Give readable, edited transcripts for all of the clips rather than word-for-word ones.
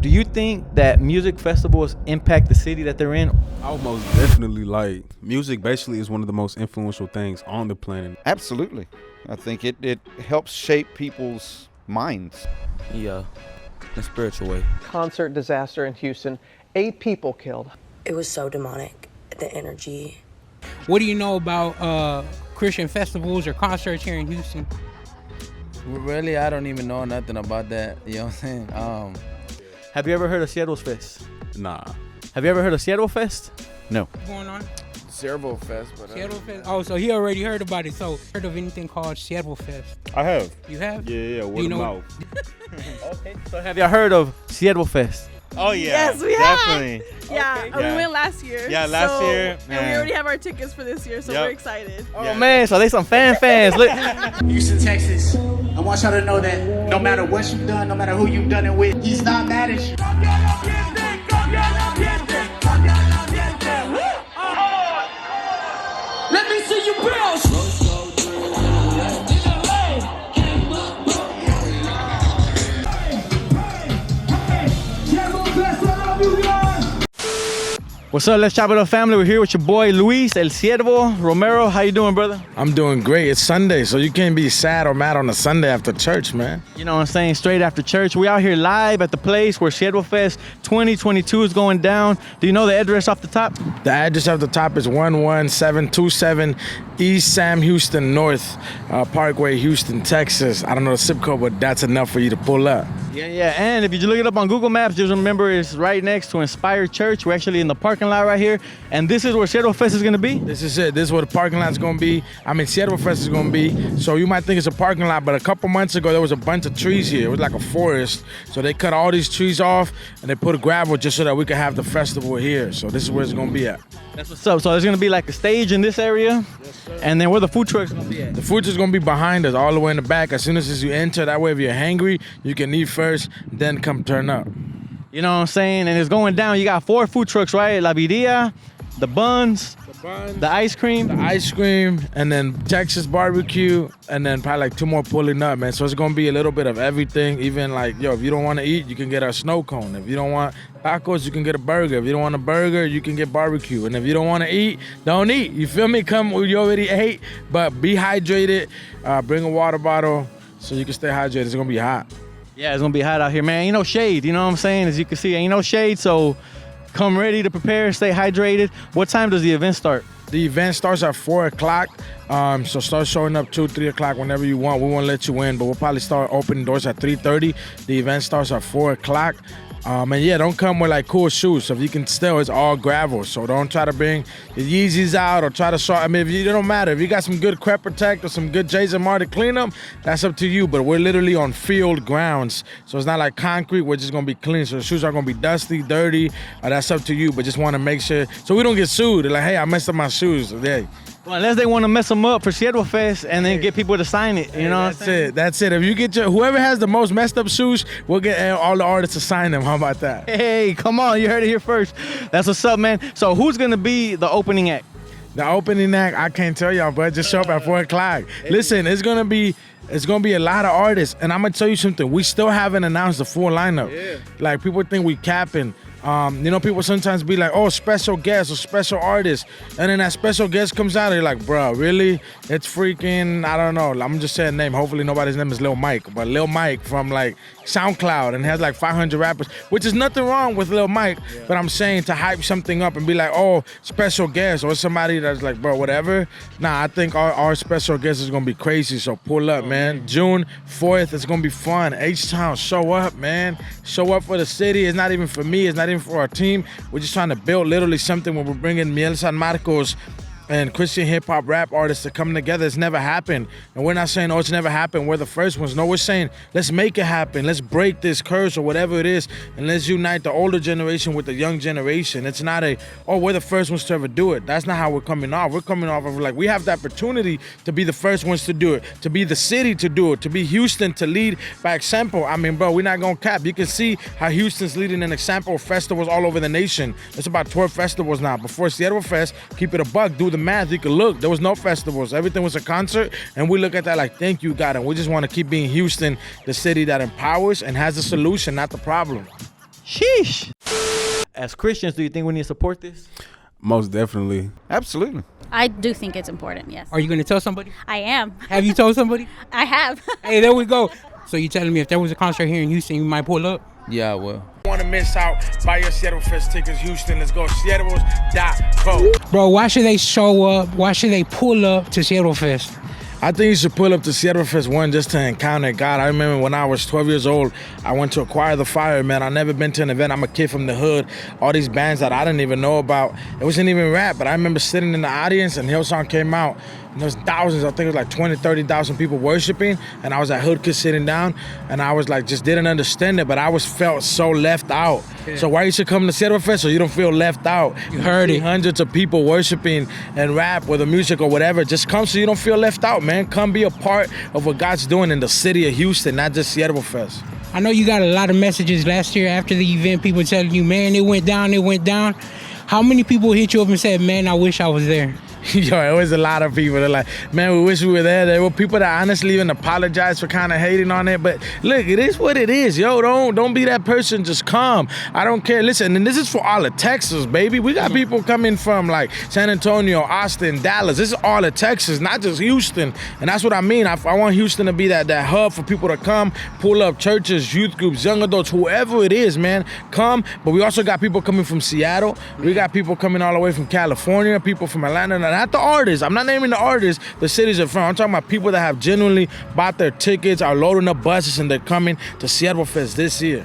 Do you think that music festivals impact the city that they're in? I would most definitely music basically is one of the most influential things on the planet. Absolutely. I think it helps shape people's minds. Yeah, in a spiritual way. Concert disaster in Houston, 8 people killed. It was so demonic, the energy. What do you know about Christian festivals or concerts here in Houston? Really, I don't even know nothing about that. You know what I'm saying? Have you ever heard of Siervo Fest? Nah. Have you ever heard of Siervo Fest? No. What's going on? Siervo Fest, but Siervo Fest. Oh, so he already heard about it. So heard of anything called Siervo Fest? I have. You have? Yeah, word of mouth. Okay. So have y'all heard of Siervo Fest? Oh yeah, yes, we have. definitely. Yeah, Okay. we went last year. Yeah, last year, and we man. already have our tickets for this year, so Yep. we're excited. Oh man, so they some fans. Look. Houston, Texas. I want y'all to know that no matter what you've done, no matter who you've done it with, he's not mad at you. Let me see you bounce. What's up, Let's Chop It Up family? We're here with your boy Luis El Siervo Romero. How you doing, brother? I'm doing great. It's Sunday, so you can't be sad or mad on a Sunday after church, man. You know what I'm saying? Straight after church. We out here live at the place where Siervo Fest 2022 is going down. Do you know the address off the top? The address at the top is 11727 East Sam Houston North Parkway, Houston, Texas. I don't know the zip code, but that's enough for you to pull up. Yeah. And if you look it up on Google Maps, just remember it's right next to Inspired Church. We're actually in the parking lot right here. And this is where Siervo Fest is going to be? This is it. This is where the parking lot is going to be. I mean, Siervo Fest is going to be. So you might think it's a parking lot, but a couple months ago, there was a bunch of trees here. It was like a forest. So they cut all these trees off and they put a gravel just so that we could have the festival here. So this is where it's going to be at. That's what's up. So there's going to be like a stage in this area. Yes, sir. And then where the food truck's going to be at? The food is going to be behind us, all the way in the back. As soon as you enter, that way if you're hungry, you can eat first, then come turn up. You know what I'm saying? And it's going down. You got 4 food trucks, right? La Vidilla, the buns, the ice cream. The ice cream, and then Texas barbecue, and then probably like 2 more pulling up, man. So it's going to be a little bit of everything. Even like, if you don't want to eat, you can get a snow cone. If you don't want tacos, you can get a burger. If you don't want a burger, you can get barbecue. And if you don't want to eat, don't eat. You feel me? Come, you already ate, but be hydrated. Bring a water bottle so you can stay hydrated. It's going to be hot. Yeah, it's going to be hot out here, man. Ain't no shade, you know what I'm saying? As you can see, ain't no shade, so come ready to prepare, stay hydrated. What time does the event start? The event starts at 4 o'clock. So start showing up 2, 3 o'clock whenever you want. We won't let you in, but we'll probably start opening doors at 3:30. The event starts at 4 o'clock. And yeah, don't come with like cool shoes. So if you can still, it's all gravel. So don't try to bring the Yeezys out or try to short. I mean, it don't matter. If you got some good Crep Protect or some good Jason Martin to clean them, that's up to you. But we're literally on field grounds. So it's not like concrete. We're just going to be clean. So the shoes are going to be dusty, dirty. That's up to you. But just want to make sure. So we don't get sued. They're like, hey, I messed up my shoes. Yeah. Well, unless they want to mess them up for Siervo Fest and then get people to sign it, you know what I'm saying? That's it. If you get whoever has the most messed up shoes, we'll get all the artists to sign them. How about that? Hey, come on. You heard it here first. That's what's up, man. So who's going to be the opening act? The opening act, I can't tell y'all, but just show up at 4 o'clock. Listen, it's gonna be a lot of artists, and I'm gonna tell you something. We still haven't announced the full lineup. Yeah. Like people think we capping. People sometimes be like, oh, special guest or special artist. And then that special guest comes out and you're like, bro, really? It's freaking, I don't know. I'm just saying name. Hopefully nobody's name is Lil Mike. But Lil Mike from like SoundCloud and has like 500 rappers, which is nothing wrong with Lil Mike. Yeah. But I'm saying to hype something up and be like, oh, special guest or somebody that's like, bro, whatever. Nah, I think our special guest is going to be crazy. So pull up, man. June 4th, it's going to be fun. H-Town, show up, man. Show up for the city. It's not even for me. It's not even for our team. We're just trying to build literally something where we're bringing Miel San Marcos and Christian hip-hop rap artists to come together. It's never happened. And we're not saying, oh, it's never happened. We're the first ones. No, we're saying, let's make it happen. Let's break this curse or whatever it is, and let's unite the older generation with the young generation. It's not we're the first ones to ever do it. That's not how we're coming off. We're coming off of like, we have the opportunity to be the first ones to do it, to be the city to do it, to be Houston to lead by example. I mean, bro, we're not going to cap. You can see how Houston's leading an example of festivals all over the nation. It's about 12 festivals now. Before Siervo Fest, keep it a buck, do the math. You can look, there was no festivals. Everything was a concert, and we look at that like, thank you, God. And we just want to keep being Houston, the city that empowers and has the solution, not the problem. Sheesh. As Christians, do you think we need to support this? Most definitely. Absolutely. I do think it's important, yes. Are you going to tell somebody? I am. Have you told somebody? I have. Hey, there we go. So you telling me if there was a concert here in Houston, you might pull up? Yeah, I will. Want to miss out? Buy your Siervo Fest tickets, Houston. Let's go. Siervos.co. Bro, why should they show up? Why should they pull up to Siervo Fest? I think you should pull up to Siervo Fest 1 just to encounter God. I remember when I was 12 years old, I went to Acquire the Fire, man. I never been to an event. I'm a kid from the hood. All these bands that I didn't even know about. It wasn't even rap, but I remember sitting in the audience and Hillsong came out. And there was thousands, I think it was like 20, 30,000 people worshiping. And I was at Hood Kid sitting down and I was like, just didn't understand it, but I was felt so left out. Yeah. So why you should come to Siervo Fest so you don't feel left out? You heard it. Hundreds of people worshiping and rap or the music or whatever. Just come so you don't feel left out, man. Come be a part of what God's doing in the city of Houston, not just Siervo Fest. I know you got a lot of messages last year after the event, people telling you, man, it went down, it went down. How many people hit you up and said, man, I wish I was there? Yo, it was a lot of people that like, man, we wish we were there. There were people that honestly even apologized for kind of hating on it. But look, it is what it is. Yo, don't be that person. Just come. I don't care. Listen, and this is for all of Texas, baby. We got people coming from like San Antonio, Austin, Dallas. This is all of Texas, not just Houston. And that's what I mean. I want Houston to be that hub for people to come, pull up churches, youth groups, young adults, whoever it is, man. Come. But we also got people coming from Seattle. We got people coming all the way from California, people from Atlanta. Not the artists. I'm not naming the artists, the cities are from. I'm talking about people that have genuinely bought their tickets, are loading up buses, and they're coming to Siervo Fest this year.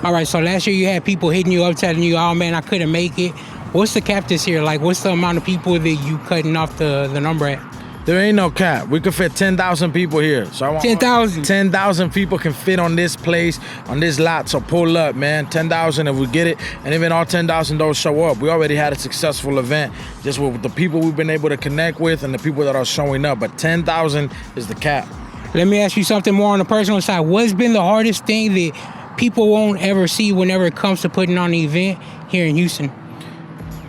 All right, so last year you had people hitting you up telling you, oh man, I couldn't make it. What's the cap this year? Like, what's the amount of people that you cutting off the number at? There ain't no cap. We could fit 10,000 people here. So I want 10,000? 10,000 people can fit on this place, on this lot. So pull up, man. 10,000 if we get it. And even all 10,000 don't show up. We already had a successful event just with the people we've been able to connect with and the people that are showing up. But 10,000 is the cap. Let me ask you something more on the personal side. What's been the hardest thing that people won't ever see whenever it comes to putting on an event here in Houston?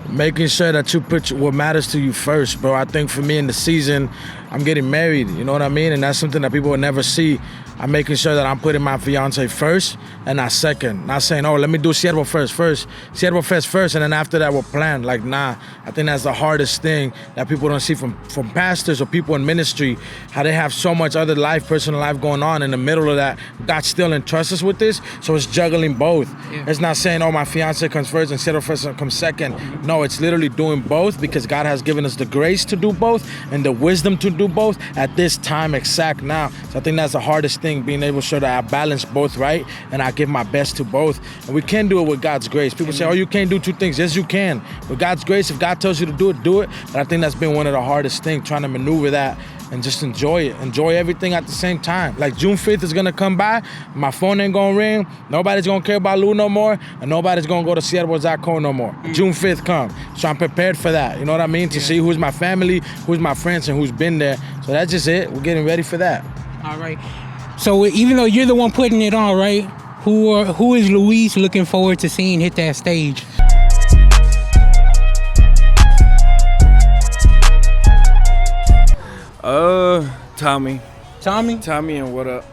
Making sure that you put what matters to you first, bro. I think for me in the season, I'm getting married, you know what I mean? And that's something that people will never see. I'm making sure that I'm putting my fiance first and not second. Not saying, oh, let me do Siervo Fest first, and then after that we'll plan. Like, nah, I think that's the hardest thing that people don't see from pastors or people in ministry, how they have so much other life, personal life going on in the middle of that. God still entrusts us with this, so it's juggling both. Yeah. It's not saying, oh, my fiance comes first and Siervo Fest comes second. No, it's literally doing both because God has given us the grace to do both and the wisdom to do both at this time exact now. So I think that's the hardest thing, being able to show that I balance both right and I give my best to both. And we can do it with God's grace. People say, oh, you can't do two things. Yes, you can. With God's grace, if God tells you to do it, do it. But I think that's been one of the hardest things, trying to maneuver that and just enjoy it. Enjoy everything at the same time. Like June 5th is gonna come by, my phone ain't gonna ring, nobody's gonna care about Lou no more, and nobody's gonna go to Siervo.co no more. June 5th come. So I'm prepared for that, you know what I mean? To see who's my family, who's my friends, and who's been there. So that's just it. We're getting ready for that. All right. So even though you're the one putting it on, right? Who is Luis looking forward to seeing hit that stage? Tommy. Tommy And what up?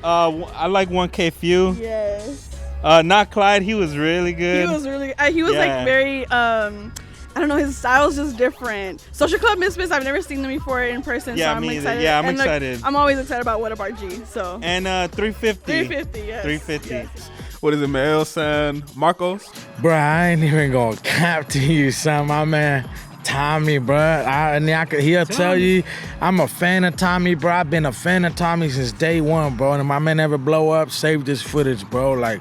I like 1K Few. Yes. Not Clyde. He was really good. He was really. He was like very. I don't know. His style's just different. Social Club Misfits. I've never seen them before in person. Yeah, so I'm excited. Yeah, I'm and excited. I'm always excited about What Up RG. So. And 350. 350. Yes. 350. Yes. What is it, my son Marcos? Bro, I ain't even gonna cap to you, son. My man Tommy, bro. He'll tell you I'm a fan of Tommy, bro. I've been a fan of Tommy since day one, bro. And my man never blow up. Save this footage, bro. Like,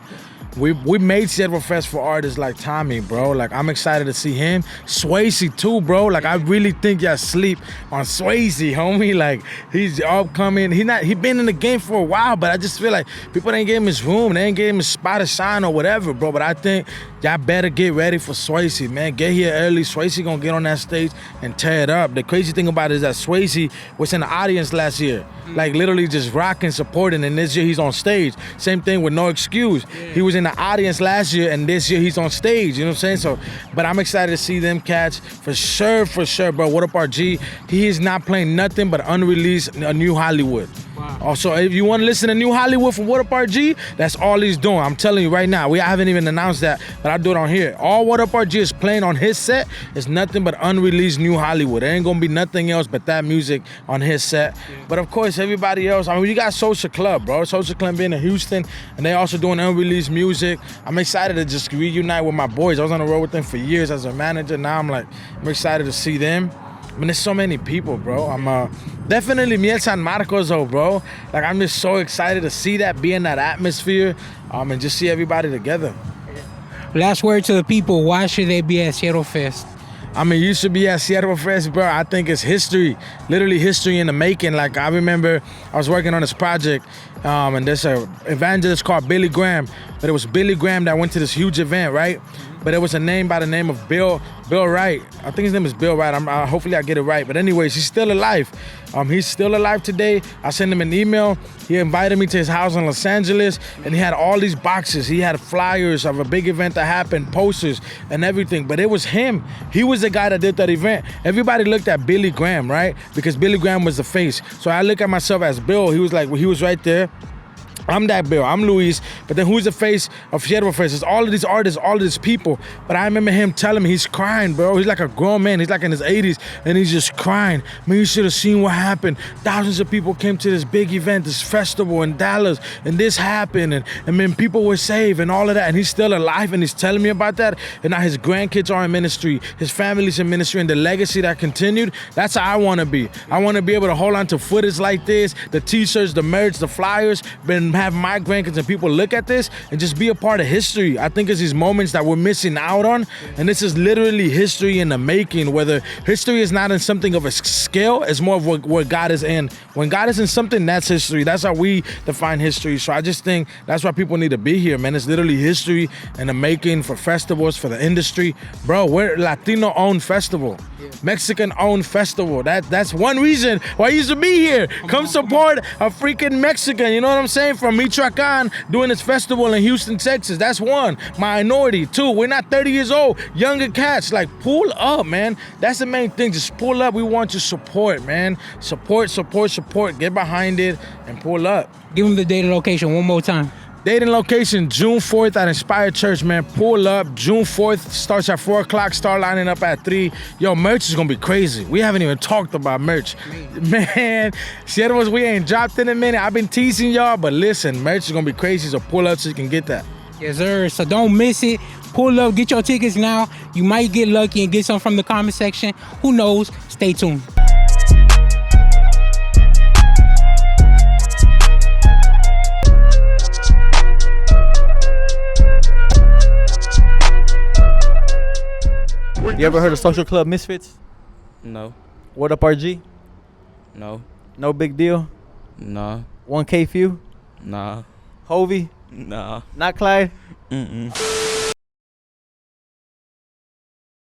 we made Siervo Fest for artists like Tommy, bro. Like, I'm excited to see him. Swayze too, bro. Like, I really think y'all sleep on Swayze, homie. Like, he's upcoming. He been in the game for a while, but I just feel like people ain't gave him his room. They ain't gave him his spot to shine or whatever, bro. But I think y'all better get ready for Swayze, man. Get here early. Swayze gonna get on that stage and tear it up. The crazy thing about it is that Swayze was in the audience last year. Like, literally just rocking, supporting, and this year he's on stage. Same thing with No Excuse. He was in the audience last year, and this year he's on stage, you know what I'm saying? So, but I'm excited to see them cats for sure, bro. What Up RG? He is not playing nothing but unreleased, a new Hollywood. Wow. Also, if you want to listen to New Hollywood from What Up RG, that's all he's doing. I'm telling you right now. We haven't even announced that, but I'll do it on here. All What Up RG is playing on his set is nothing but unreleased New Hollywood. There ain't gonna be nothing else but that music on his set. Yeah. But of course, everybody else. I mean, you got Social Club, bro. Social Club being in Houston, and they also doing unreleased music. I'm excited to just reunite with my boys. I was on the road with them for years as a manager. Now I'm excited to see them. I mean, there's so many people, bro. I'm definitely Miel San Marcos, though, bro. Like, I'm just so excited to see that, be in that atmosphere, and just see everybody together. Last word to the people, why should they be at Siervo Fest? I mean, you should be at Siervo Fest, bro. I think it's history, literally history in the making. Like, I remember I was working on this project, and there's an evangelist called Billy Graham, but it was Billy Graham that went to this huge event, right? But it was a name by the name of Bill Wright. I think his name is Bill Wright. Hopefully I get it right. But anyways, he's still alive. He's still alive today. I sent him an email. He invited me to his house in Los Angeles, and he had all these boxes. He had flyers of a big event that happened, posters and everything. But it was him. He was the guy that did that event. Everybody looked at Billy Graham, right? Because Billy Graham was the face. So I look at myself as Bill. He was right there. I'm that Bill, I'm Luis, but then who's the face of Siervo Fest? It's all of these artists, all of these people. But I remember him telling me, he's crying, bro. He's like a grown man, he's like in his 80s, and he's just crying. Man, you should have seen what happened. Thousands of people came to this big event, this festival in Dallas, and this happened, and then people were saved and all of that, and he's still alive, and he's telling me about that, and now his grandkids are in ministry, his family's in ministry, and the legacy that continued, that's how I want to be. I want to be able to hold on to footage like this, the t-shirts, the merch, the flyers, and have my grandkids and people look at this and just be a part of history. I think it's these moments that we're missing out on, and this is literally history in the making. Whether history is not in something of a scale, it's more of where God is in. When God is in something, that's history. That's how we define history. So I just think that's why people need to be here, man. It's literally history in the making for festivals, for the industry. Bro, we're Latino-owned festival. Mexican-owned festival. That's one reason why you should be here. Come support a freaking Mexican, you know what I'm saying? From Michoacan doing this festival in Houston, Texas. That's one. Minority. Two, we're not 30 years old. Younger cats. Like, pull up, man. That's the main thing. Just pull up. We want your support, man. Support. Get behind it and pull up. Give them the date and location one more time. Date and location, June 4th at Inspired Church, man. Pull up. June 4th starts at 4 o'clock. Start lining up at 3. Yo, merch is going to be crazy. We haven't even talked about merch. Man, Siervos, we ain't dropped in a minute. I've been teasing y'all, but listen, merch is going to be crazy, so pull up so you can get that. Yes, sir. So don't miss it. Pull up. Get your tickets now. You might get lucky and get some from the comment section. Who knows? Stay tuned. You ever heard of Social Club Misfits? No. What Up RG? No. No Big Deal? No. 1K Few? Nah. Hovey? Nah. Not Clyde? Mm-mm.